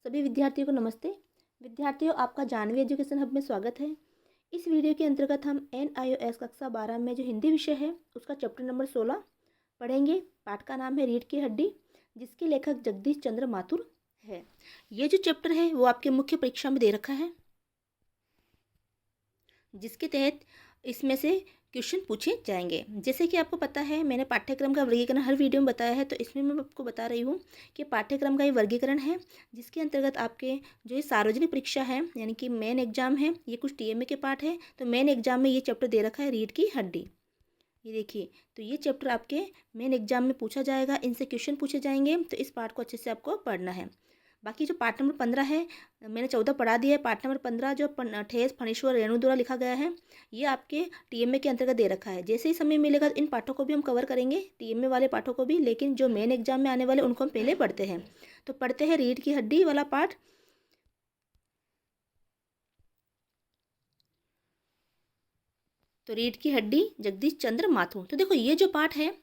सभी विद्यार्थियों को नमस्ते। विद्यार्थियों, आपका जानवी एजुकेशन हब में स्वागत है। इस वीडियो के अंतर्गत हम NIOS कक्षा 12 में जो हिंदी विषय है उसका चैप्टर नंबर 16 पढ़ेंगे। पाठ का नाम है रीढ़ की हड्डी, जिसके लेखक जगदीश चंद्र माथुर है। ये जो चैप्टर है वो आपके मुख्य परीक्षा में दे रखा है, जिसके तहत इसमें से क्वेश्चन पूछे जाएंगे। जैसे कि आपको पता है, मैंने पाठ्यक्रम का वर्गीकरण हर वीडियो में बताया है, तो इसमें मैं आपको बता रही हूँ कि पाठ्यक्रम का ये वर्गीकरण है, जिसके अंतर्गत आपके जो ये सार्वजनिक परीक्षा है यानी कि मेन एग्जाम है, ये कुछ TMA के पाठ है। तो मेन एग्जाम में ये चैप्टर दे रखा है रीढ़ की हड्डी। ये देखिए, तो ये चैप्टर आपके मेन एग्जाम में पूछा जाएगा, इनसे क्वेश्चन पूछे जाएंगे, तो इस पाठ को अच्छे से आपको पढ़ना है। बाकी जो पाठ नंबर 15 है, मैंने 14 पढ़ा दिया है। पाठ नंबर 15 जो ठेस फणीश्वर रेणु द्वारा लिखा गया है, ये आपके TMA के अंतर्गत दे रखा है। जैसे ही समय मिलेगा इन पाठों को भी हम कवर करेंगे, TMA वाले पाठों को भी, लेकिन जो मेन एग्जाम में आने वाले उनको हम पहले पढ़ते हैं। तो पढ़ते हैं रीढ़ की हड्डी वाला पाठ। तो रीढ़ की हड्डी, जगदीश चंद्र माथुर। तो देखो, ये जो पाठ है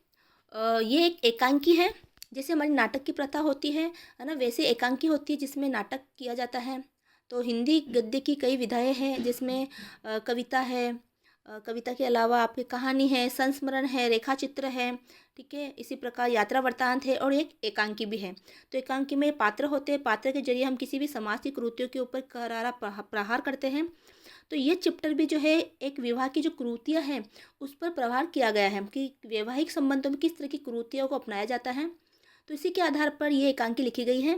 ये एक एकांकी है। जैसे हमारी नाटक की प्रथा होती है ना, वैसे एकांकी होती है जिसमें नाटक किया जाता है। तो हिंदी गद्य की कई विधाएं हैं, जिसमें कविता है, कविता के अलावा आपकी कहानी है, संस्मरण है, रेखा चित्र है, ठीक है। इसी प्रकार यात्रा वृत्तांत है और एक एकांकी भी है। तो एकांकी में पात्र होते हैं, पात्र के जरिए हम किसी भी समाज की कृतियों के ऊपर करारा प्रहार करते हैं। तो ये चैप्टर भी जो है एक विवाह की जो कुरीतियाँ हैं उस पर प्रहार किया गया है कि वैवाहिक संबंधों में किस तरह की कुरीतियों को अपनाया जाता है। तो इसी के आधार पर ये एकांकी लिखी गई है।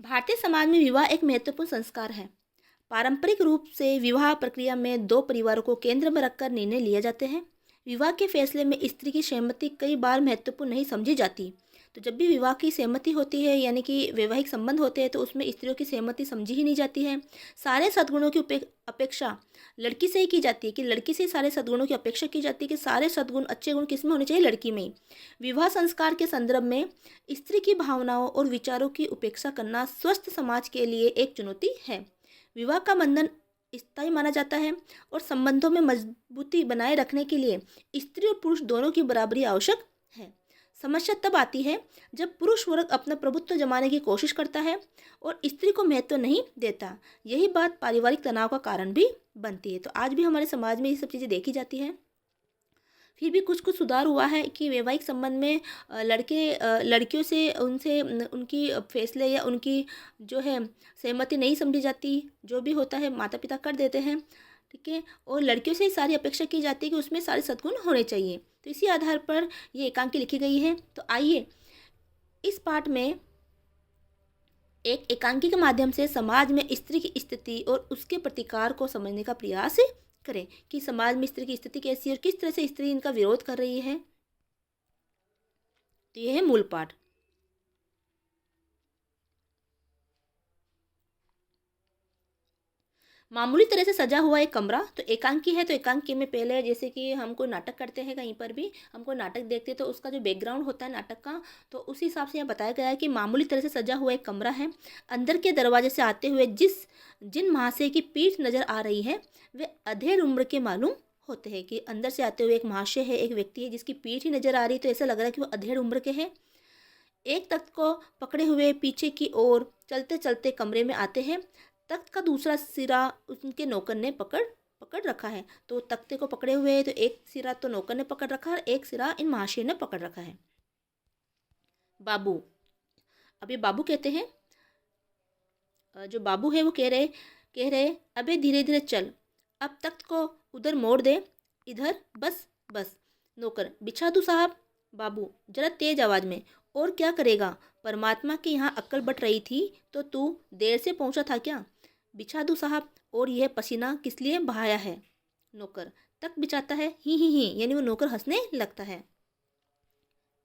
भारतीय समाज में विवाह एक महत्वपूर्ण संस्कार है। पारंपरिक रूप से विवाह प्रक्रिया में दो परिवारों को केंद्र में रखकर निर्णय लिए जाते हैं। विवाह के फैसले में स्त्री की सहमति कई बार महत्वपूर्ण नहीं समझी जाती। तो जब भी विवाह की सहमति होती है यानी कि वैवाहिक संबंध होते हैं, तो उसमें स्त्रियों की सहमति समझी ही नहीं जाती है। सारे सद्गुणों की अपेक्षा लड़की से ही की जाती है, कि लड़की से सारे सद्गुणों की अपेक्षा की जाती है कि सारे सद्गुण, अच्छे गुण किस में होने चाहिए? लड़की में ही। विवाह संस्कार के संदर्भ में स्त्री की भावनाओं और विचारों की उपेक्षा करना स्वस्थ समाज के लिए एक चुनौती है। विवाह का बंधन स्थायी माना जाता है और संबंधों में मजबूती बनाए रखने के लिए स्त्री और पुरुष दोनों की बराबरी आवश्यक है। समस्या तब आती है जब पुरुष वर्ग अपना प्रभुत्व जमाने की कोशिश करता है और स्त्री को महत्व नहीं देता। यही बात पारिवारिक तनाव का कारण भी बनती है। तो आज भी हमारे समाज में ये सब चीज़ें देखी जाती हैं। फिर भी कुछ कुछ सुधार हुआ है कि वैवाहिक संबंध में लड़कियों से उनकी फैसले या उनकी जो है सहमति नहीं समझी जाती। जो भी होता है माता पिता कर देते हैं, ठीक है। और लड़कियों से ही सारी अपेक्षा की जाती है कि उसमें सारे सद्गुण होने चाहिए। तो इसी आधार पर ये एकांकी लिखी गई है। तो आइए इस पाठ में एक एकांकी के माध्यम से समाज में स्त्री की स्थिति और उसके प्रतिकार को समझने का प्रयास करें कि समाज में स्त्री की स्थिति कैसी है और किस तरह से स्त्री इनका विरोध कर रही है। तो यह है मूल पाठ। मामूली तरह से सजा हुआ एक कमरा। तो एकांकी है, तो एकांकी में पहले जैसे कि हम कोई नाटक करते हैं, कहीं पर भी हम कोई नाटक देखते हैं तो उसका जो बैकग्राउंड होता है नाटक का, तो उसी हिसाब से यहाँ बताया गया है कि मामूली तरह से सजा हुआ एक कमरा है। अंदर के दरवाजे से आते हुए जिन महाशय की पीठ नजर आ रही है वे अधेड़ उम्र के मालूम होते हैं। कि अंदर से आते हुए एक महाशय है, एक व्यक्ति है जिसकी पीठ ही नजर आ रही, तो ऐसा लग रहा है कि वो अधेड़ उम्र के हैं। एक तख्त को पकड़े हुए पीछे की ओर चलते चलते कमरे में आते हैं। तख्त का दूसरा सिरा उनके नौकर ने पकड़ पकड़ रखा है। तो तख्ते को पकड़े हुए है, तो एक सिरा तो नौकर ने पकड़ रखा है और एक सिरा इन महाशय ने पकड़ रखा है। बाबू, अब ये बाबू कहते हैं, जो बाबू है वो कह रहे अबे धीरे धीरे चल, अब तख्त को उधर मोड़ दे, इधर बस बस। नौकर, बिछा दूँ साहब? बाबू जरा तेज आवाज में, और क्या करेगा? परमात्मा के यहाँ अक्ल बट रही थी तो तू देर से पहुंचा था क्या? बिछा दूँ साहब, और यह पसीना किस लिए बहाया है? नौकर, तक बिछाता है, ही, यानी वो नौकर हंसने लगता है।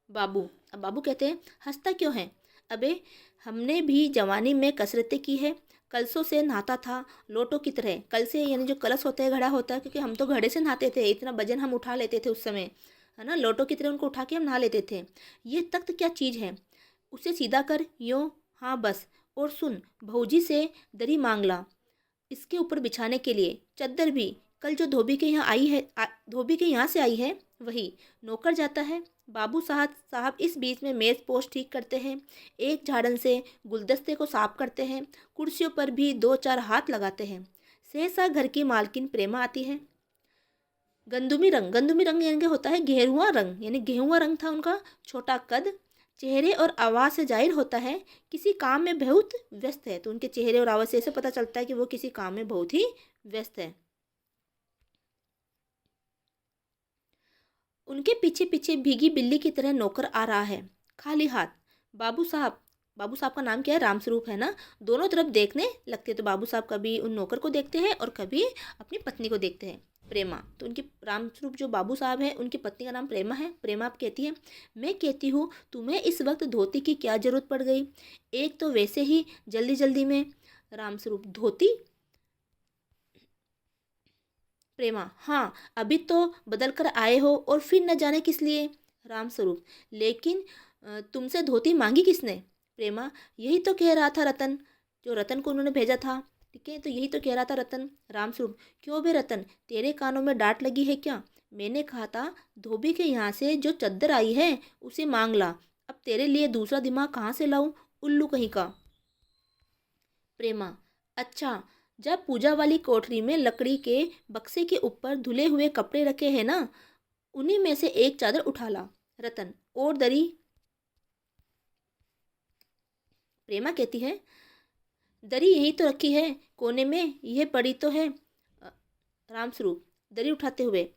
बाबू, अब बाबू कहते हैं, हंसता क्यों है? अबे हमने भी जवानी में कसरतें की है, कलशों से नहाता था लोटों की तरह। कल से यानी जो कलश होता है, घड़ा होता है, क्योंकि हम तो घड़े से नहाते थे, इतना वजन हम उठा लेते थे उस समय, है ना। लोटों की तरह उनको उठा के हम नहा लेते थे। ये तख्त क्या चीज़ है? उसे सीधा कर, यूँ, हाँ बस। और सुन, भौजी से दरी मांग ला इसके ऊपर बिछाने के लिए, चद्दर भी, कल जो धोबी के यहाँ से आई है वही। नौकर जाता है। बाबू साहब इस बीच में मेज़ पोस्ट ठीक करते हैं, एक झाड़न से गुलदस्ते को साफ करते हैं, कुर्सियों पर भी दो चार हाथ लगाते हैं। सहसा घर की मालकिन प्रेमा आती है। गंदुमी रंग यानी कि होता है गेरुआ रंग, यानी गेहुआ रंग था उनका। छोटा कद, चेहरे और आवाज़ से जाहिर होता है किसी काम में बहुत व्यस्त है। तो उनके चेहरे और आवाज़ से ऐसे पता चलता है कि वो किसी काम में बहुत ही व्यस्त है। उनके पीछे पीछे भीगी बिल्ली की तरह नौकर आ रहा है, खाली हाथ। बाबू साहब बाबू साहब का नाम क्या है? रामस्वरूप है ना। दोनों तरफ देखने लगते तो बाबू साहब कभी उन नौकर को देखते हैं और कभी अपनी पत्नी को देखते हैं, प्रेमा। तो उनकी रामस्वरूप जो बाबू साहब हैं उनकी पत्नी का नाम प्रेमा है। प्रेमा आप कहती है, मैं कहती हूँ तुम्हें इस वक्त धोती की क्या ज़रूरत पड़ गई? एक तो वैसे ही जल्दी जल्दी में। रामस्वरूप, धोती? प्रेमा, हाँ, अभी तो बदल कर आए हो और फिर न जाने किस लिए। रामस्वरूप, लेकिन तुमसे धोती मांगी किसने? प्रेमा, यही तो कह रहा था रतन, जो रतन को उन्होंने भेजा था। ठीक है, तो यही तो कह रहा था रतन। रामस्वरूप, क्यों बे रतन, तेरे कानों में डांट लगी है क्या? मैंने कहा था धोबी के यहाँ से जो चद्दर आई है उसे मांग ला। अब तेरे लिए दूसरा दिमाग कहाँ से लाऊं, उल्लू कहीं का। प्रेमा, अच्छा, जब पूजा वाली कोठरी में लकड़ी के बक्से के ऊपर धुले हुए कपड़े रखे हैं ना, उन्हीं में से एक चादर उठा ला। रतन, और दरी? प्रेमा कहती है, दरी यही तो रखी है कोने में, यह पड़ी तो है। अ, रामस्वरूप दरी उठाते हुए,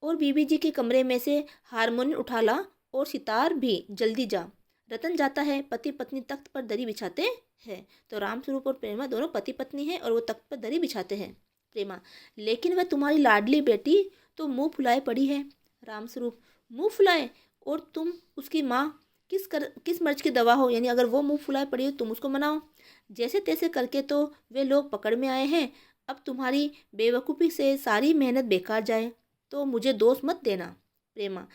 और बीबी जी के कमरे में से हारमोनियम उठा ला और सितार भी, जल्दी जा। रतन जाता है। पति पत्नी तख्त पर दरी बिछाते हैं। तो रामस्वरूप और प्रेमा दोनों पति पत्नी हैं और वो तख्त पर दरी बिछाते हैं। प्रेमा, लेकिन वह तुम्हारी लाडली बेटी तो मुंह फुलाए पड़ी है। रामस्वरूप, मुंह फुलाए? और तुम उसकी माँ, किस मर्ज की दवा हो? यानी अगर वो मुंह फुलाए पड़ी हो तुम उसको मनाओ। जैसे तैसे करके तो वे लोग पकड़ में आए हैं। अब तुम्हारी बेवकूफ़ी से सारी मेहनत बेकार जाए तो मुझे दोष मत देना। प्रेमा,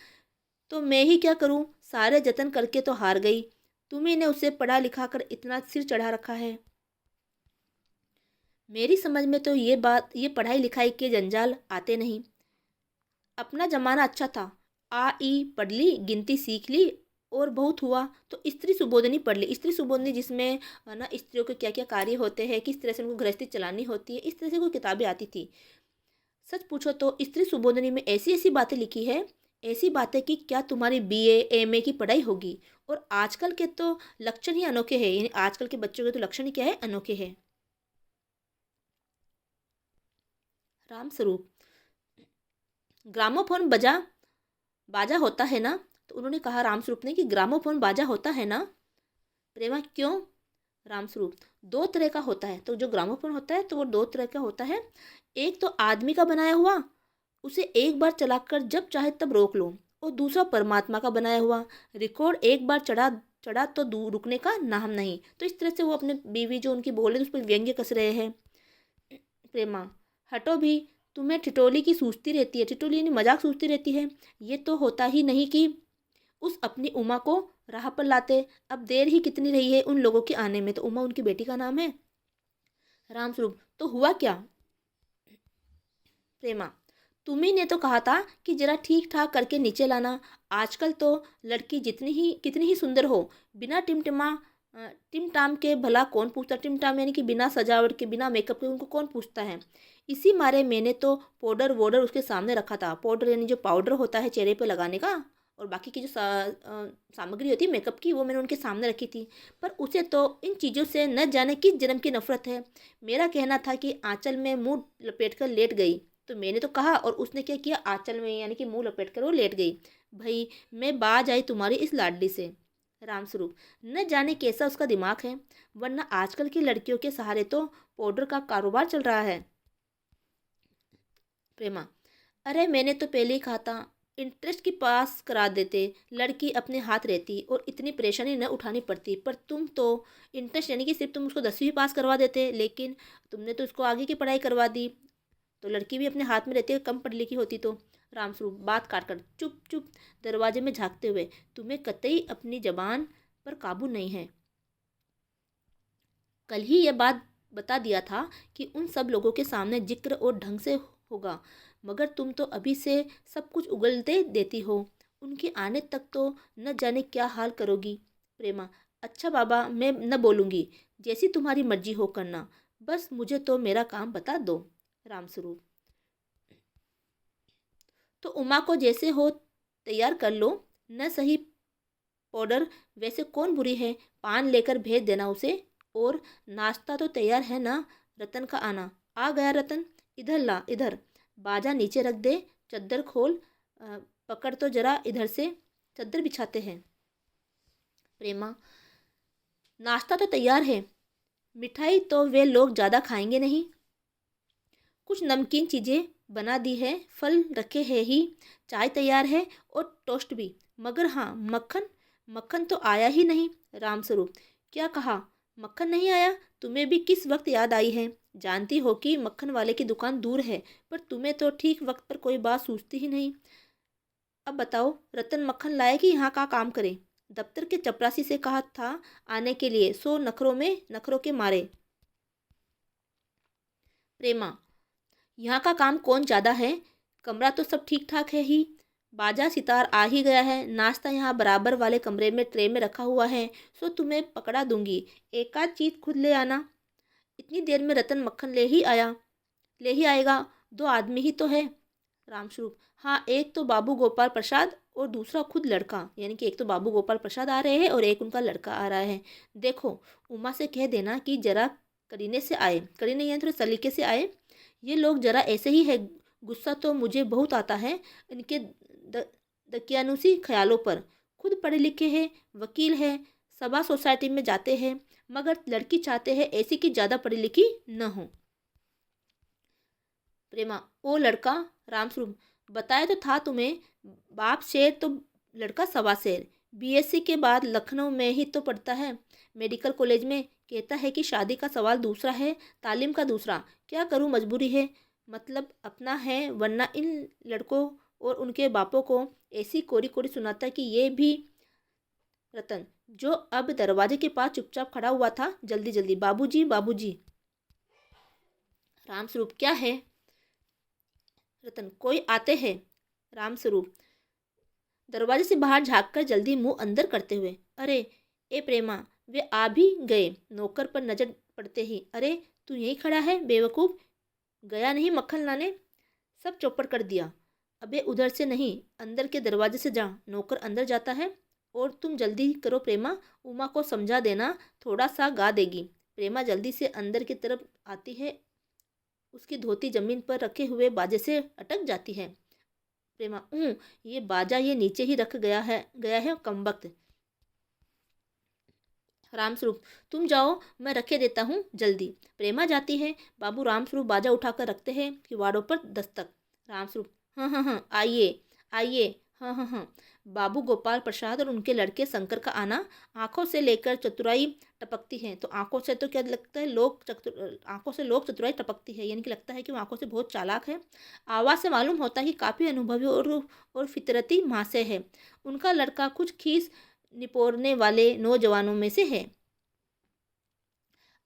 तो मैं ही क्या करूं, सारे जतन करके तो हार गई। तुम्ही ने उसे पढ़ा लिखा कर इतना सिर चढ़ा रखा है। मेरी समझ में तो ये पढ़ाई लिखाई के जंजाल आते नहीं। अपना जमाना अच्छा था, आ ई पढ़ ली, गिनती सीख ली और बहुत हुआ तो स्त्री सुबोधनी पढ़ ली। स्त्री सुबोधनी जिसमें ना स्त्रियों के क्या क्या कार्य होते हैं, किस तरह से उनको गृहस्थी चलानी होती है, इस तरह से कोई किताबें आती थी। सच पूछो तो स्त्री सुबोधनी में ऐसी ऐसी बातें लिखी है, ऐसी बातें कि क्या तुम्हारी बीए एमए की पढ़ाई होगी। और आजकल के तो लक्षण ही अनोखे हैं, यानी आजकल के बच्चों के तो लक्षण ही क्या है, अनोखे हैं। रामस्वरूप, ग्रामोफोन बाजा होता है ना? तो उन्होंने कहा, रामस्वरूप ने, कि ग्रामोफोन बाजा होता है ना? प्रेमा, क्यों? रामस्वरूप, दो तरह का होता है। तो जो ग्रामोफोन होता है तो वो दो तरह का होता है। एक तो आदमी का बनाया हुआ, उसे एक बार चलाकर जब चाहे तब रोक लो। और दूसरा परमात्मा का बनाया हुआ, रिकॉर्ड एक बार चढ़ा चढ़ा तो रुकने का नाम नहीं। तो इस तरह से वो अपने बीवी जो उनकी बोले उस पर व्यंग्य कस रहे हैं। प्रेमा, हटो भी, तुम्हें ठिठोली की सूझती रहती है। ठिठोली यानी मजाक सूझती रहती है। ये तो होता ही नहीं कि उस अपनी उमा को राह पर लाते। अब देर ही कितनी रही है उन लोगों के आने में। तो उमा उनकी बेटी का नाम है। रामस्वरूप, तो हुआ क्या? प्रेमा, तुम्ही ने तो कहा था कि जरा ठीक ठाक करके नीचे लाना। आजकल तो लड़की कितनी ही सुंदर हो, बिना टिमटाम के भला कौन पूछता। टिमटाम यानी कि बिना सजावट के, बिना मेकअप के उनको कौन पूछता है। इसी मारे मैंने तो पाउडर वोडर उसके सामने रखा था। पाउडर यानी जो पाउडर होता है चेहरे पे लगाने का, और बाकी की जो सामग्री होती है मेकअप की, वो मैंने उनके सामने रखी थी। पर उसे तो इन चीज़ों से न जाने किस जन्म की नफरत है। मेरा कहना था कि आंचल में मुंह लपेट कर लेट गई, तो मैंने तो कहा और उसने क्या किया, आंचल में यानी कि मुंह लपेट कर वो लेट गई। भाई, मैं बाज आई तुम्हारी इस लाडली से। रामस्वरूप, न जाने कैसा उसका दिमाग है, वरना आजकल की लड़कियों के सहारे तो पाउडर का कारोबार चल रहा है। प्रेमा, अरे मैंने तो पहले ही कहा था, इंटरेस्ट की पास करा देते, लड़की अपने हाथ रहती और इतनी परेशानी न उठानी पड़ती। पर तुम तो इंटरेस्ट यानी कि सिर्फ तुम उसको 10वीं पास करवा देते, लेकिन तुमने तो उसको आगे की पढ़ाई करवा दी। तो लड़की भी अपने हाथ में रहती है, कम पढ़ी लिखी होती तो। रामस्वरूप बात काट कर, चुप चुप, दरवाजे में झांकते हुए, तुम्हें कतई अपनी जबान पर काबू नहीं है। कल ही यह बात बता दिया था कि उन सब लोगों के सामने जिक्र और ढंग से होगा, मगर तुम तो अभी से सब कुछ उगलते देती हो। उनके आने तक तो न जाने क्या हाल करोगी। प्रेमा, अच्छा बाबा, मैं न बोलूँगी, जैसी तुम्हारी मर्जी हो करना, बस मुझे तो मेरा काम बता दो। रामस्वरूप, तो उमा को जैसे हो तैयार कर लो। न सही पाउडर, वैसे कौन बुरी है, पान लेकर भेज देना उसे। और नाश्ता तो तैयार है ना। रतन का आना। आ गया रतन, इधर ला इधर। बाजा नीचे रख दे, चद्दर खोल, पकड़ तो जरा इधर से, चद्दर बिछाते हैं। प्रेमा, नाश्ता तो तैयार है, मिठाई तो वे लोग ज़्यादा खाएंगे नहीं, कुछ नमकीन चीज़ें बना दी है, फल रखे हैं ही, चाय तैयार है और टोस्ट भी, मगर हाँ मक्खन, मक्खन तो आया ही नहीं। रामस्वरूप, क्या कहा, मक्खन नहीं आया? तुम्हें भी किस वक्त याद आई है? जानती हो कि मक्खन वाले की दुकान दूर है, पर तुम्हें तो ठीक वक्त पर कोई बात सूझती ही नहीं। अब बताओ, रतन मक्खन लाए कि यहाँ का काम करे? दफ्तर के चपरासी से कहा था आने के लिए, सो नखरों में नखरों के मारे। प्रेमा, यहाँ का काम कौन ज़्यादा है, कमरा तो सब ठीक ठाक है ही, बाजा सितार आ ही गया है, नाश्ता यहाँ बराबर वाले कमरे में ट्रे में रखा हुआ है, सो तुम्हें पकड़ा दूंगी, एक आध चीज़ खुद ले आना। इतनी देर में रतन मक्खन ले ही आएगा, दो आदमी ही तो है। रामस्वरूप, हाँ, एक तो बाबू गोपाल प्रसाद और दूसरा खुद लड़का, यानी कि एक तो बाबू गोपाल प्रसाद आ रहे हैं और एक उनका लड़का आ रहा है। देखो, उमा से कह देना कि जरा करीने से आए, करीने यानी थोड़े सलीके से आए, ये लोग जरा ऐसे ही है, गुस्सा तो मुझे बहुत आता है इनके दकियानुसी ख्यालों पर। खुद पढ़े लिखे हैं, वकील है, सभा सोसाइटी में जाते हैं, मगर लड़की चाहते हैं ऐसी कि ज़्यादा पढ़ी लिखी न हो। प्रेमा, ओ लड़का। रामस्वरूप, बताया तो था तुम्हें, बाप शेर तो लड़का सवा शेर, बीएससी के बाद लखनऊ में ही तो पढ़ता है, मेडिकल कॉलेज में। कहता है कि शादी का सवाल दूसरा है, तालीम का दूसरा। क्या करूं, मजबूरी है, मतलब अपना है, वरना इन लड़कों और उनके बापों को ऐसी कोरी कोरी सुनाता कि ये भी। रतन, जो अब दरवाजे के पास चुपचाप खड़ा हुआ था, जल्दी जल्दी, बाबूजी बाबूजी। रामस्वरूप, क्या है? रतन, कोई आते हैं। रामस्वरूप, दरवाजे से बाहर झांककर जल्दी मुंह अंदर करते हुए, अरे ए प्रेमा, वे आ भी गए। नौकर पर नजर पड़ते ही, अरे तू यहीं खड़ा है बेवकूफ, गया नहीं मक्खन लाने? सब चौपट कर दिया। अबे उधर से नहीं, अंदर के दरवाजे से जा। नौकर अंदर जाता है। और तुम जल्दी करो प्रेमा, उमा को समझा देना, थोड़ा सा गा देगी। प्रेमा जल्दी से अंदर की तरफ आती है, उसकी धोती जमीन पर रखे हुए बाजे से अटक जाती है। प्रेमा, ये बाजा ये नीचे ही रख गया है कमबख्त। रामस्वरूप, तुम जाओ, मैं रखे देता हूँ जल्दी। प्रेमा जाती है। बाबू रामस्वरूप बाजा उठाकर रखते हैं, किवाड़ों पर दस्तक। रामस्वरूप, हाँ हाँ हाँ, आइए आइए, हाँ हाँ हाँ। बाबू गोपाल प्रसाद और उनके लड़के शंकर का आना। आंखों से लेकर चतुराई टपकती है, तो आंखों से तो क्या लगता है, आंखों से लोग चतुराई टपकती है, यानी कि लगता है कि वो आंखों से बहुत चालाक है। आवाज़ से मालूम होता है कि काफ़ी अनुभवी और फितरती माँ से है। उनका लड़का कुछ खीस निपोरने वाले नौजवानों में से है।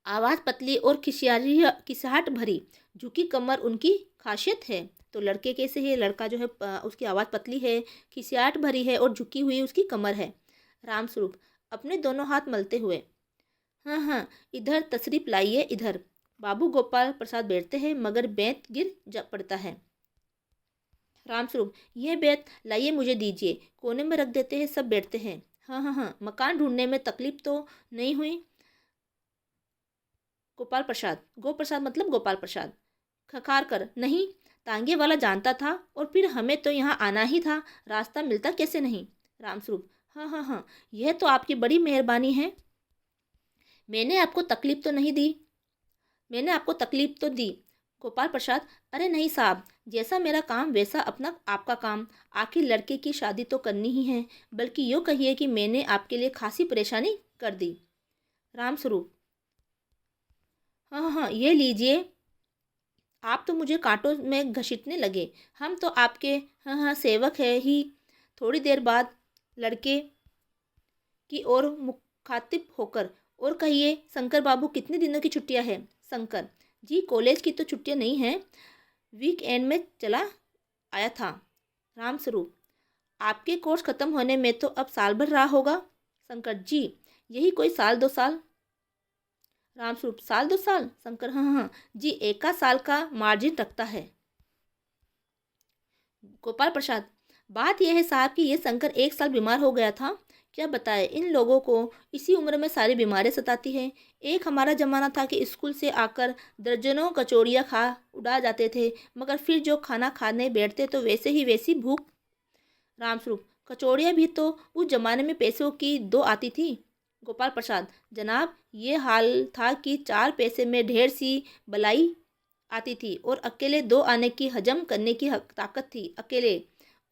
आवाज़ पतली और खिसियाहट भरी, झुकी कमर उनकी खासियत है। तो लड़के कैसे है, लड़का जो है उसकी आवाज़ पतली है, खिसियाहट भरी है और झुकी हुई उसकी कमर है। रामस्वरूप, अपने दोनों हाथ मलते हुए, हाँ हाँ, इधर तशरीफ लाइए इधर। बाबू गोपाल प्रसाद बैठते हैं, मगर बेंत गिर जा पड़ता है। रामस्वरूप, यह बेत लाइए मुझे दीजिए, कोने में रख देते हैं, सब बैठते हैं। हाँ हाँ हाँ, मकान ढूंढने में तकलीफ तो नहीं हुई? गोपाल प्रसाद, गोप्रसाद मतलब गोपाल प्रसाद, खखार कर, नहीं, तांगे वाला जानता था, और फिर हमें तो यहाँ आना ही था, रास्ता मिलता कैसे नहीं? रामस्वरूप, हाँ हाँ हाँ, यह तो आपकी बड़ी मेहरबानी है। मैंने आपको तकलीफ तो नहीं दी? मैंने आपको तकलीफ तो दी। गोपाल प्रसाद, अरे नहीं साहब, जैसा मेरा काम वैसा अपना आपका काम, आखिर लड़के की शादी तो करनी ही है, बल्कि यूँ कहिए कि मैंने आपके लिए खासी परेशानी कर दी। रामस्वरूप, हाँ हाँ हाँ, ये लीजिए। आप तो मुझे कांटों में घसीटने लगे, हम तो आपके, हाँ हाँ, सेवक है ही। थोड़ी देर बाद लड़के की ओर मुखातिब होकर, और कहिए शंकर बाबू, कितने दिनों की छुट्टियां हैं? शंकर जी, कॉलेज की तो छुट्टियां नहीं हैं, वीकेंड में चला आया था। रामस्वरूप, आपके कोर्स खत्म होने में तो अब साल भर रहा होगा। शंकर, जी यही कोई साल 2 साल। रामस्वरूप, साल 2 साल। शंकर, हाँ हाँ हाँ, जी एक का साल का मार्जिन रखता है। गोपाल प्रसाद, बात यह है साहब कि ये शंकर 1 साल बीमार हो गया था। क्या बताए, इन लोगों को इसी उम्र में सारी बीमारियां सताती है। एक हमारा जमाना था कि स्कूल से आकर दर्जनों कचौड़ियाँ खा उड़ा जाते थे, मगर फिर जो खाना खाने बैठते तो वैसे ही वैसी भूख। रामस्वरूप, कचौड़ियाँ भी तो उस जमाने में पैसों की 2 आती थी। गोपाल प्रसाद, जनाब ये हाल था कि 4 पैसे में ढेर सी बलाई आती थी और अकेले 2 आने की हजम करने की ताकत थी अकेले।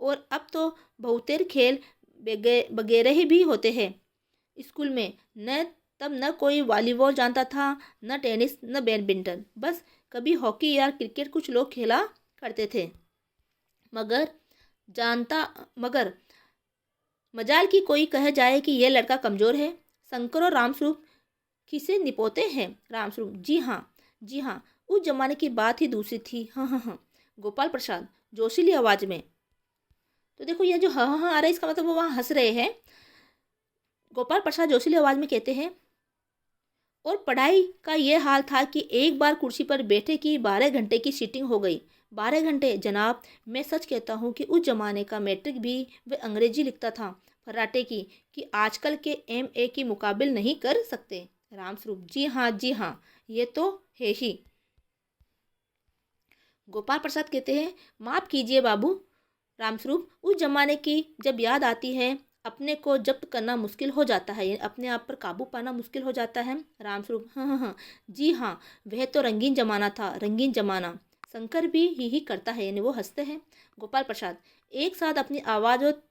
और अब तो बहुतेर खेल वगैरह ही भी होते हैं स्कूल में। न तब न कोई वॉलीबॉल जानता था, न टेनिस, न बैडमिंटन, बस कभी हॉकी या क्रिकेट कुछ लोग खेला करते थे। मगर जानता मगर मजाल की कोई कह जाए कि यह लड़का कमज़ोर है। शंकर और रामस्वरूप किसे निपोते हैं। रामस्वरूप, जी हाँ, जी हाँ, उस जमाने की बात ही दूसरी थी। हाँ हाँ हाँ। गोपाल प्रसाद जोशीली आवाज़ में, तो देखो ये जो हाँ हाँ हाँ आ रहा है इसका मतलब वो वहाँ हंस रहे हैं। गोपाल प्रसाद जोशीली आवाज़ में कहते हैं, और पढ़ाई का ये हाल था कि एक बार कुर्सी पर बैठे की 12 घंटे की सीटिंग हो गई। 12 घंटे जनाब, मैं सच कहता हूँ कि उस जमाने का मैट्रिक भी वह अंग्रेजी लिखता था फर्राटे की, कि आजकल के MA की मुकाबिल नहीं कर सकते। रामस्वरूप, जी हाँ, जी हाँ, ये तो है ही। गोपाल प्रसाद कहते हैं, माफ़ कीजिए बाबू। रामस्वरूप, उस जमाने की जब याद आती है अपने को जब्त करना मुश्किल हो जाता है, यानी अपने आप पर काबू पाना मुश्किल हो जाता है। रामस्वरूप, हाँ हाँ हाँ, जी हाँ, वह तो रंगीन जमाना था, रंगीन जमाना। शंकर भी ही करता है, यानी वो हंसते हैं। गोपाल प्रसाद एक साथ अपनी आवाज़ और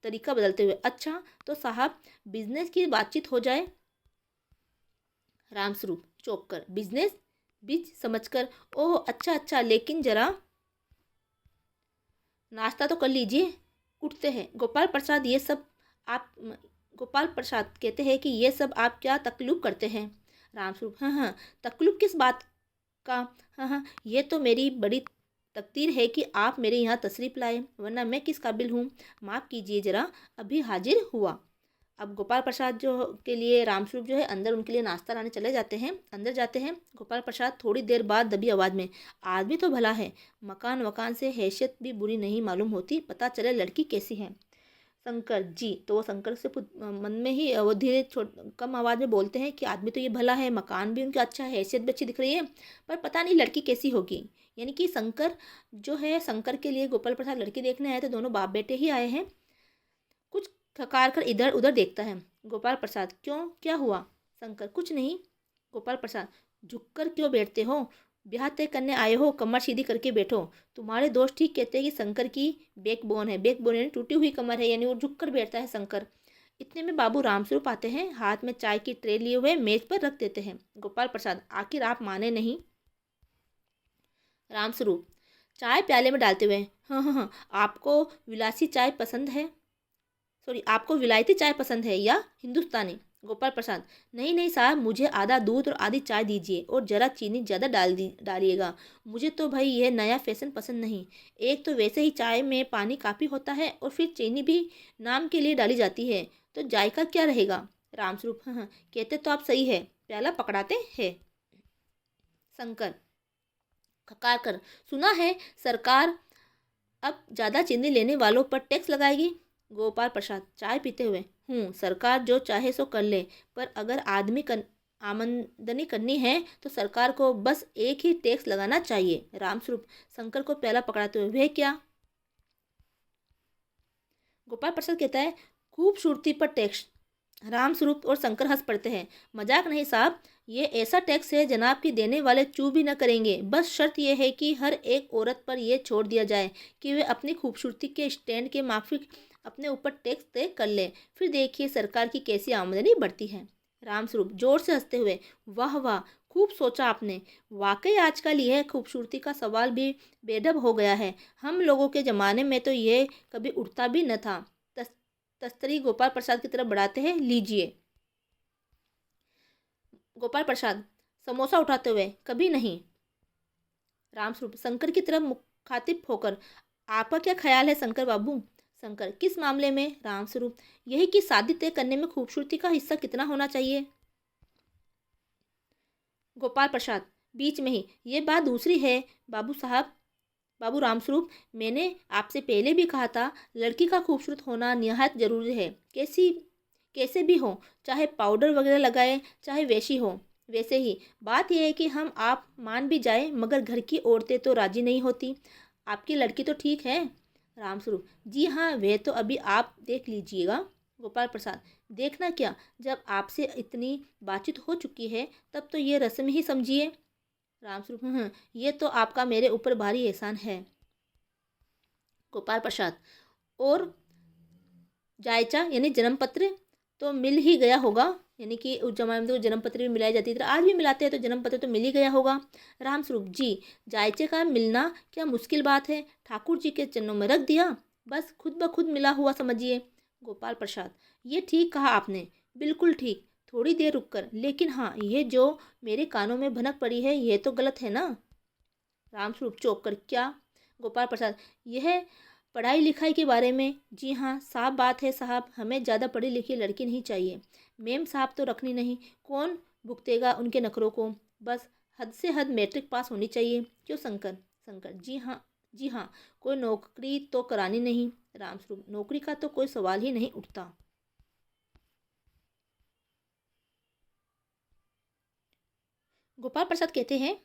तरीका बदलते हुए, अच्छा तो साहब बिजनेस की बातचीत हो जाए। रामस्वरूप चौंक कर, बिजनेस, बीज समझकर, ओह अच्छा अच्छा, लेकिन जरा नाश्ता तो कर लीजिए। उठते हैं। आप गोपाल प्रसाद कहते हैं कि ये सब आप क्या तकल्लुफ़ करते हैं। रामस्वरूप, हाँ हाँ, तकल्लुफ़ किस बात का। हाँ हाँ, ये तो मेरी बड़ी तकदीर है कि आप मेरे यहाँ तशरीफ़ लाए, वरना मैं किस काबिल हूँ। माफ़ कीजिए जरा, अभी हाजिर हुआ। अब गोपाल प्रसाद जो के लिए रामस्वरूप जो है अंदर उनके लिए नाश्ता लाने चले जाते हैं। अंदर जाते हैं गोपाल प्रसाद थोड़ी देर बाद दबी आवाज़ में, आदमी तो भला है, मकान वकान से हैसियत भी बुरी नहीं मालूम होती, पता चले लड़की कैसी है। शंकर, जी, तो वो शंकर से मन में ही वो धीरे कम आवाज़ में बोलते हैं कि आदमी तो ये भला है, मकान भी उनका अच्छा है, हैसियत भी अच्छी दिख रही है, पर पता नहीं लड़की कैसी होगी। यानी कि शंकर जो है, शंकर के लिए गोपाल प्रसाद लड़की देखने आए थे, दोनों बाप बेटे ही आए हैं। कुछ खकार कर इधर उधर देखता है। गोपाल प्रसाद, क्यों, क्या हुआ। शंकर, कुछ नहीं। गोपाल प्रसाद, झुककर क्यों बैठते हो, ब्याह तय करने आए हो, कमर सीधी करके बैठो। तुम्हारे दोस्त ठीक कहते हैं कि शंकर की बैकबोन है, बैकबोन यानी टूटी हुई कमर है, यानी वो झुककर बैठता है शंकर। इतने में बाबू रामस्वरूप आते हैं, हाथ में चाय की ट्रे लिए हुए मेज पर रख देते हैं। गोपाल प्रसाद, आखिर आप माने नहीं। रामस्वरूप चाय प्याले में डालते हुए, हाँ हाँ हाँ, आपको विलासी चाय पसंद है, सॉरी, आपको विलायती चाय पसंद है या हिंदुस्तानी। गोपाल प्रसाद, नहीं नहीं साहब, मुझे आधा दूध और आधी चाय दीजिए, और ज़रा चीनी ज़्यादा डालिएगा। मुझे तो भाई यह नया फैशन पसंद नहीं। एक तो वैसे ही चाय में पानी काफ़ी होता है और फिर चीनी भी नाम के लिए डाली जाती है, तो जायका क्या रहेगा। रामस्वरूप, हाँ हाँ, कहते तो आप सही है, प्याला पकड़ाते हैं। शंकर खकार कर, सुना है सरकार अब ज़्यादा चीनी लेने वालों पर टैक्स लगाएगी। गोपाल प्रसाद चाय पीते हुए, सरकार जो चाहे सो कर ले, पर अगर आमदनी करनी है तो सरकार को बस एक ही टैक्स लगाना चाहिए। रामस्वरूप शंकर को प्याला पकड़ाते हुए, वह क्या। गोपाल प्रसाद कहता है, खूबसूरती पर टैक्स। रामस्वरूप और शंकर हंस पड़ते हैं। मजाक नहीं साहब, ये ऐसा टैक्स है जनाब कि देने वाले चू भी न करेंगे। बस शर्त यह है कि हर एक औरत पर यह छोड़ दिया जाए कि वे अपनी खूबसूरती के स्टैंड के माफिक अपने ऊपर टैक्स तय कर ले, फिर देखिए सरकार की कैसी आमदनी बढ़ती है। रामस्वरूप जोर से हंसते हुए, वाह वाह, खूब सोचा आपने। वाकई आजकल यह खूबसूरती का सवाल भी बेढब हो गया है। हम लोगों के ज़माने में तो यह कभी उठता भी न था। तस्तरी गोपाल प्रसाद की तरफ बढ़ाते हैं, लीजिए। गोपाल प्रसाद समोसा उठाते हुए, कभी नहीं। रामस्वरूप शंकर की तरफ मुखातिब होकर, आपका क्या ख्याल है शंकर बाबू? शंकर, किस मामले में? रामस्वरूप, यही कि शादी तय करने में खूबसूरती का हिस्सा कितना होना चाहिए? गोपाल प्रसाद बीच में ही, ये बात दूसरी है बाबू साहब। बाबू रामस्वरूप, मैंने आपसे पहले भी कहा था, लड़की का खूबसूरत होना निहायत जरूरी है, कैसी कैसे भी हो, चाहे पाउडर वगैरह लगाए, चाहे वैसी हो। वैसे ही बात यह है कि हम आप मान भी जाए, मगर घर की औरतें तो राजी नहीं होती। आपकी लड़की तो ठीक है? रामस्वरूप, जी हाँ, वह तो अभी आप देख लीजिएगा। गोपाल प्रसाद, देखना क्या, जब आपसे इतनी बातचीत हो चुकी है तब तो ये रस्म ही समझिए। रामस्वरूप, ये तो आपका मेरे ऊपर भारी एहसान है। गोपाल प्रसाद, और जायचा यानी जन्म पत्र तो मिल ही गया होगा, यानी कि उस जमाने में तो जन्म पत्र भी मिलाई जाती थी, आज भी मिलाते हैं, तो जन्म पत्र तो मिल ही गया होगा। रामस्वरूप, जी, जायचे का मिलना क्या मुश्किल बात है, ठाकुर जी के चरणों में रख दिया, बस खुद ब खुद मिला हुआ समझिए। गोपाल प्रसाद, ये ठीक कहा आपने, बिल्कुल ठीक, थोड़ी देर रुक कर, लेकिन हाँ, ये जो मेरे कानों में भनक पड़ी है, ये तो गलत है ना? रामस्वरूप चौंक कर, क्या? गोपाल प्रसाद, यह पढ़ाई लिखाई के बारे में? जी हाँ, साफ बात है साहब, हमें ज़्यादा पढ़ी लिखी लड़की नहीं चाहिए। मेम साहब तो रखनी नहीं, कौन भुगतेगा उनके नखरों को, बस हद से हद मैट्रिक पास होनी चाहिए, क्यों शंकर? शंकर, जी हाँ, जी हाँ, कोई नौकरी तो करानी नहीं। रामस्वरूप, नौकरी का तो कोई सवाल ही नहीं उठता। गोपाल प्रसाद कहते हैं,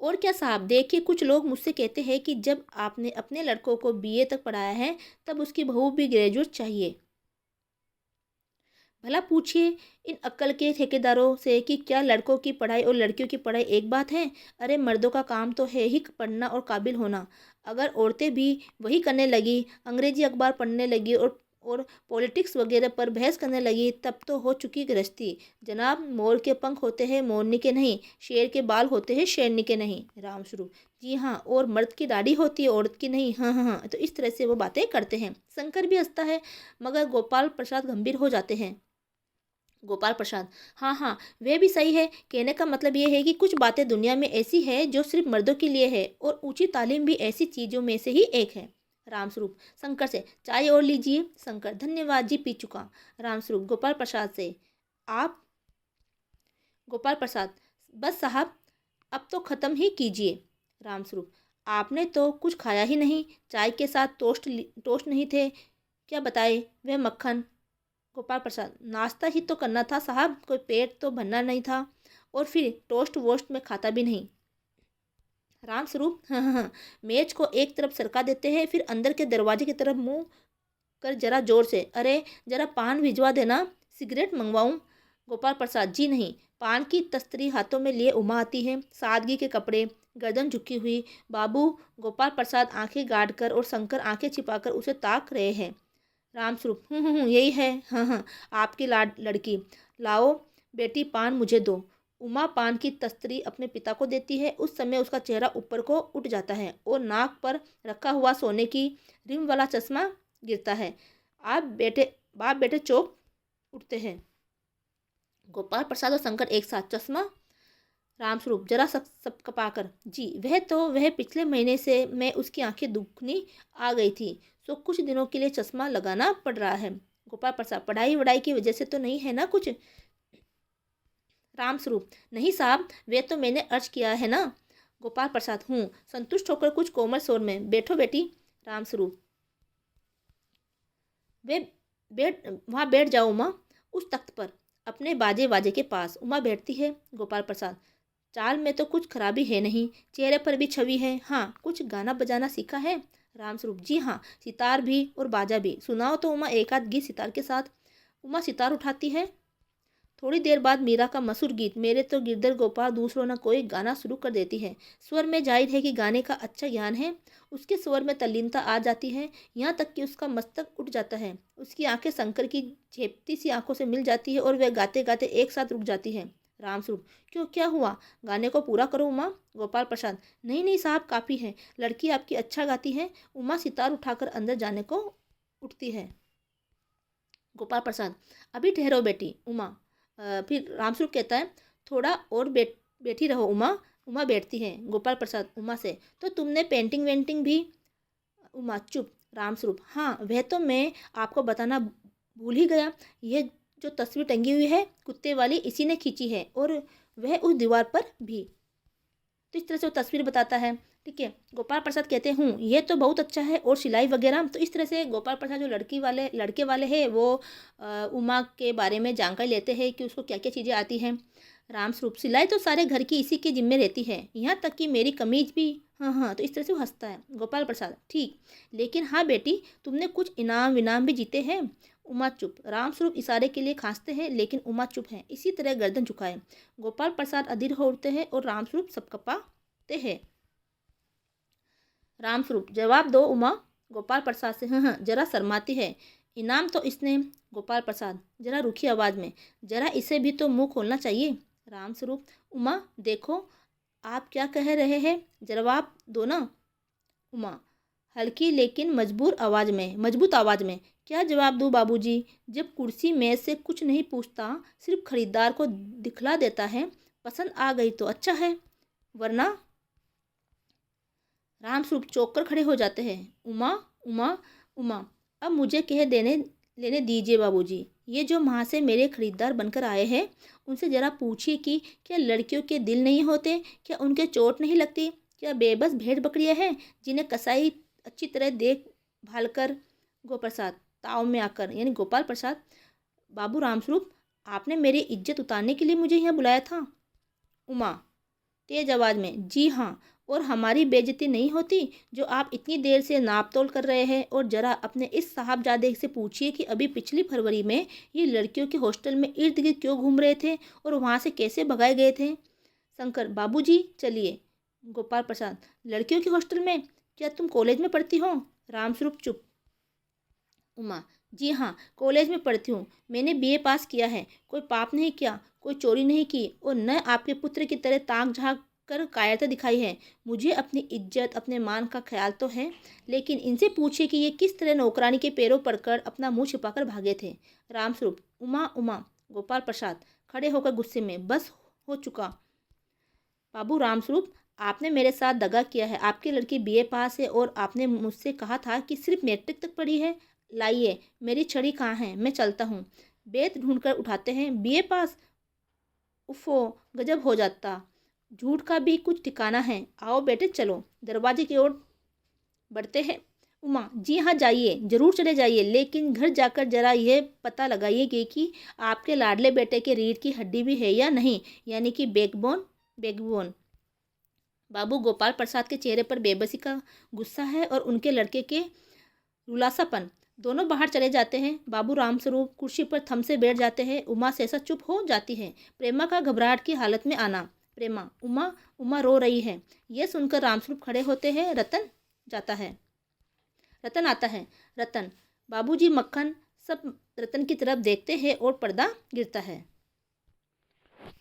और क्या साहब, देखिए, कुछ लोग मुझसे कहते हैं कि जब आपने अपने लड़कों को बीए तक पढ़ाया है, तब उसकी बहू भी ग्रेजुएट चाहिए। भला पूछिए इन अक्ल के ठेकेदारों से कि क्या लड़कों की पढ़ाई और लड़कियों की पढ़ाई एक बात है? अरे, मर्दों का काम तो है ही पढ़ना और काबिल होना। अगर औरतें भी वही करने लगी, अंग्रेजी अखबार पढ़ने लगी और पॉलिटिक्स वगैरह पर बहस करने लगी, तब तो हो चुकी गृहस्थी। जनाब, मोर के पंख होते हैं मोरनी के नहीं, शेर के बाल होते हैं शेरनी के नहीं। रामस्वरूप, जी हाँ, और मर्द की दाढ़ी होती है औरत की नहीं। हाँ हाँ हाँ, तो इस तरह से वो बातें करते हैं। शंकर भी हंसता है, मगर गोपाल प्रसाद गंभीर हो जाते हैं। गोपाल प्रसाद, हाँ हाँ, वह भी सही है, कहने का मतलब ये है कि कुछ बातें दुनिया में ऐसी है जो सिर्फ मर्दों के लिए है, और ऊंची तालीम भी ऐसी चीज़ों में से ही एक है। रामस्वरूप शंकर से, चाय और लीजिए। शंकर, धन्यवाद जी, पी चुका। रामस्वरूप गोपाल प्रसाद से, आप? गोपाल प्रसाद, बस साहब, अब तो ख़त्म ही कीजिए। रामस्वरूप, आपने तो कुछ खाया ही नहीं, चाय के साथ टोस्ट नहीं थे, क्या बताए वह मक्खन? गोपाल प्रसाद, नाश्ता ही तो करना था साहब, कोई पेट तो भरना नहीं था, और फिर टोस्ट वोस्ट में खाता भी नहीं। रामस्वरूप, हाँ हाँ हाँ, मेज को एक तरफ सरका देते हैं, फिर अंदर के दरवाजे की तरफ मुंह कर जरा जोर से, अरे जरा पान भिजवा देना, सिगरेट मंगवाऊं? गोपाल प्रसाद, जी नहीं। पान की तस्तरी हाथों में लिए उमा आती है, सादगी के कपड़े, गर्दन झुकी हुई। बाबू गोपाल प्रसाद आंखें गाड़ कर और शंकर आंखें छिपाकर उसे ताक रहे हैं। रामस्वरूप, यही है, हाँ हाँ, आपकी लाड लड़की। लाओ बेटी, पान मुझे दो। उमा पान की तस्तरी अपने पिता को देती है, उस समय उसका चेहरा ऊपर को उठ जाता है और नाक पर रखा हुआ सोने की रिम वाला चश्मा गिरता है। आप बेटे बाप बेटे चौंक उठते हैं। गोपाल प्रसाद और शंकर एक साथ, चश्मा? रामस्वरूप जरा सब कपाकर, जी, वह पिछले महीने से मैं उसकी आंखें दुखनी आ गई थी, सो कुछ दिनों के लिए चश्मा लगाना पड़ रहा है। गोपाल प्रसाद, पढ़ाई वढ़ाई की वजह से तो नहीं है ना कुछ? रामस्वरूप, नहीं साहब, वे तो मैंने अर्ज किया है ना। गोपाल प्रसाद, संतुष्ट होकर कुछ कोमल स्वर में, बैठो बेटी। रामस्वरूप, वे बैठ वहाँ बैठ जाओ उमा, उस तख्त पर, अपने बाजे बाजे के पास। उमा बैठती है। गोपाल प्रसाद, चाल में तो कुछ खराबी है नहीं, चेहरे पर भी छवि है, हाँ, कुछ गाना बजाना सीखा है? रामस्वरूप, जी हाँ, सितार भी और बाजा भी। सुनाओ तो उमा एक आध गीत सितार के साथ। उमा सितार उठाती है। थोड़ी देर बाद मीरा का मशहूर गीत, मेरे तो गिरधर गोपाल दूसरों न कोई, गाना शुरू कर देती है। स्वर में जाहिर है कि गाने का अच्छा ज्ञान है, उसके स्वर में तल्लीनता आ जाती है, यहाँ तक कि उसका मस्तक उठ जाता है। उसकी आंखें शंकर की झेपती सी आंखों से मिल जाती है और वह गाते गाते एक साथ रुक जाती है। रामस्वरूप, क्यों, क्या हुआ? गाने को पूरा करो उमा। गोपाल प्रसाद, नहीं नहीं साहब, काफ़ी है, लड़की आपकी अच्छा गाती है। उमा सितार उठाकर अंदर जाने को उठती है। गोपाल प्रसाद, अभी ठहरो बेटी। उमा फिर रामस्वरूप कहता है, थोड़ा और बैठी रहो उमा, उमा बैठती है। गोपाल प्रसाद उमा से, तो तुमने पेंटिंग वेंटिंग भी? उमा चुप। रामस्वरूप, हाँ वह तो मैं आपको बताना भूल ही गया। ये जो तस्वीर टंगी हुई है कुत्ते वाली, इसी ने खींची है, और वह उस दीवार पर भी। तो इस तरह से वो तस्वीर बताता है। ठीक है, गोपाल प्रसाद कहते हूँ ये तो बहुत अच्छा है, और सिलाई वगैरह। तो इस तरह से गोपाल प्रसाद जो लड़के वाले हैं वो उमा के बारे में जानकारी लेते हैं कि उसको क्या क्या चीज़ें आती हैं। रामस्वरूप, सिलाई तो सारे घर की इसी के जिम्मे रहती है, यहाँ तक कि मेरी कमीज भी। हाँ हाँ, तो इस तरह से वो हंसता है। गोपाल प्रसाद, ठीक, लेकिन हाँ बेटी, तुमने कुछ इनाम विनाम भी जीते हैं। उमा चुप। रामस्वरूप इशारे के लिए खांसते हैं, लेकिन उमा चुप है, इसी तरह गर्दन झुकाए। गोपाल प्रसाद अधीर हो उठते हैं और रामस्वरूप सबकपाते हैं। रामस्वरूप, जवाब दो उमा। गोपाल प्रसाद से, हाँ जरा शर्माती है। इनाम तो इसने। गोपाल प्रसाद जरा रूखी आवाज़ में, जरा इसे भी तो मुंह खोलना चाहिए। रामस्वरूप, उमा देखो आप क्या कह रहे हैं, जवाब दो ना। उमा हल्की लेकिन मजबूत आवाज़ में, क्या जवाब दूँ बाबूजी, जब कुर्सी मेज से कुछ नहीं पूछता, सिर्फ खरीदार को दिखला देता है। पसंद आ गई तो अच्छा है, वरना। रामस्वरूप चौंक कर खड़े हो जाते हैं। उमा उमा उमा, अब मुझे कह देने लेने दीजिए बाबूजी। ये जो वहाँ से मेरे खरीदार बनकर आए हैं, उनसे ज़रा पूछिए कि क्या लड़कियों के दिल नहीं होते, क्या उनके चोट नहीं लगती, क्या बेबस भेड़ बकरियाँ हैं जिन्हें कसाई अच्छी तरह देख भाल कर। गोप्रसाद ताव में आकर, यानी गोपाल प्रसाद, बाबू रामस्वरूप, आपने मेरी इज्जत उतारने के लिए मुझे यहाँ बुलाया था। उमा तेज आवाज़ में, जी हाँ, और हमारी बेइज्जती नहीं होती जो आप इतनी देर से नाप तोल कर रहे हैं। और ज़रा अपने इस साहबजादे से पूछिए कि अभी पिछली फरवरी में ये लड़कियों के हॉस्टल में इर्द गिर्द क्यों घूम रहे थे और वहाँ से कैसे भगाए गए थे। शंकर, बाबूजी चलिए। गोपाल प्रसाद, लड़कियों के हॉस्टल में? क्या तुम कॉलेज में पढ़ती हो? रामस्वरूप चुप। उमा, जी हाँ कॉलेज में पढ़ती हूँ, मैंने बीए पास किया है, कोई पाप नहीं किया, कोई चोरी नहीं की, और न आपके पुत्र की तरह ताक झाँक कर कायरता दिखाई है। मुझे अपनी इज्जत अपने मान का ख्याल तो है, लेकिन इनसे पूछे कि ये किस तरह नौकरानी के पैरों पड़कर अपना मुंह छिपाकर भागे थे। रामस्वरूप, उमा उमा। गोपाल प्रसाद खड़े होकर गुस्से में, बस हो चुका। बाबू रामस्वरूप, आपने मेरे साथ दगा किया है। आपकी लड़की बीए पास है और आपने मुझसे कहा था कि सिर्फ मैट्रिक तक पढ़ी है। लाइए मेरी छड़ी कहाँ है, मैं चलता हूँ। बेत ढूंढ कर उठाते हैं। बीए पास? उफो, गजब हो जाता। झूठ का भी कुछ ठिकाना है। आओ बेटे चलो, दरवाजे की ओर बढ़ते हैं। उमा, जी हाँ जाइए, जरूर चले जाइए, लेकिन घर जाकर जरा यह पता लगाइए कि आपके लाडले बेटे के रीढ़ की हड्डी भी है या नहीं, यानी कि बैकबोन। बाबू गोपाल प्रसाद के चेहरे पर बेबसी का गुस्सा है और उनके लड़के के रुलासापन। दोनों बाहर चले जाते हैं। बाबू रामस्वरूप कुर्सी पर थम से बैठ जाते हैं। उमा सहसा चुप हो जाती है। प्रेमा का घबराहट की हालत में आना। प्रेमा, उमा उमा रो रही है। यह सुनकर रामस्वरूप खड़े होते हैं। रतन आता है। रतन, बाबूजी मक्खन, सब रतन की तरफ देखते हैं और पर्दा गिरता है।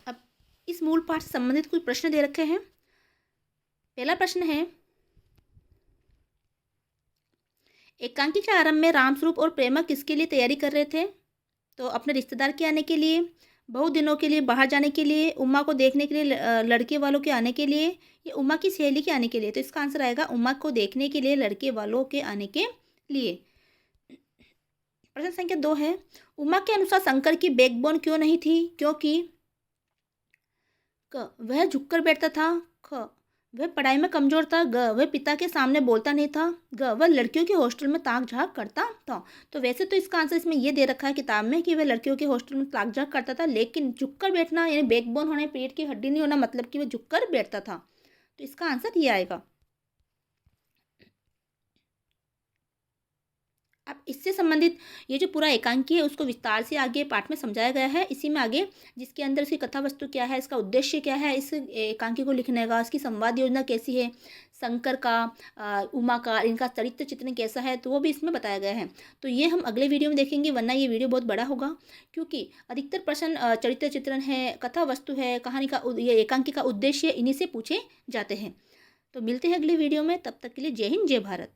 अब इस मूल पाठ से संबंधित कुछ प्रश्न दे रखे हैं। पहला प्रश्न है, एकांकी के आरंभ में रामस्वरूप और प्रेमा किसके लिए तैयारी कर रहे थे? तो अपने रिश्तेदार के आने के लिए, बहुत दिनों के लिए बाहर जाने के लिए, उमा को देखने के लिए लड़के वालों के आने के लिए, या उमा की सहेली के आने के लिए? तो इसका आंसर आएगा उमा को देखने के लिए लड़के वालों के आने के लिए। प्रश्न संख्या 2 है, उमा के अनुसार शंकर की बैकबोन क्यों नहीं थी? क्योंकि क, वह झुककर बैठता था। ख, वह पढ़ाई में कमजोर था। ग, वह पिता के सामने बोलता नहीं था। ग, वह लड़कियों के हॉस्टल में ताक झाँक करता था। तो वैसे तो इसका आंसर इसमें ये दे रखा है किताब में कि वह लड़कियों के हॉस्टल में ताक झाँक करता था, लेकिन झुककर बैठना यानी बैकबोन होना, पेट की हड्डी नहीं होना, मतलब कि वह झुककर बैठता था। तो इसका आंसर ये आएगा। अब इससे संबंधित ये जो पूरा एकांकी है उसको विस्तार से आगे पाठ में समझाया गया है। इसी में आगे जिसके अंदर इसकी कथा वस्तु क्या है, इसका उद्देश्य क्या है, इस एकांकी को लिखने का, इसकी संवाद योजना कैसी है, शंकर का, उमा का, इनका चरित्र चित्रण कैसा है, तो वो भी इसमें बताया गया है। तो ये हम अगले वीडियो में देखेंगे, वरना ये वीडियो बहुत बड़ा होगा, क्योंकि अधिकतर प्रश्न चरित्र चित्रण है, कथा वस्तु है, कहानी का ये एकांकी का उद्देश्य, इन्हीं से पूछे जाते हैं। तो मिलते हैं अगले वीडियो में, तब तक के लिए जय हिंद जय भारत।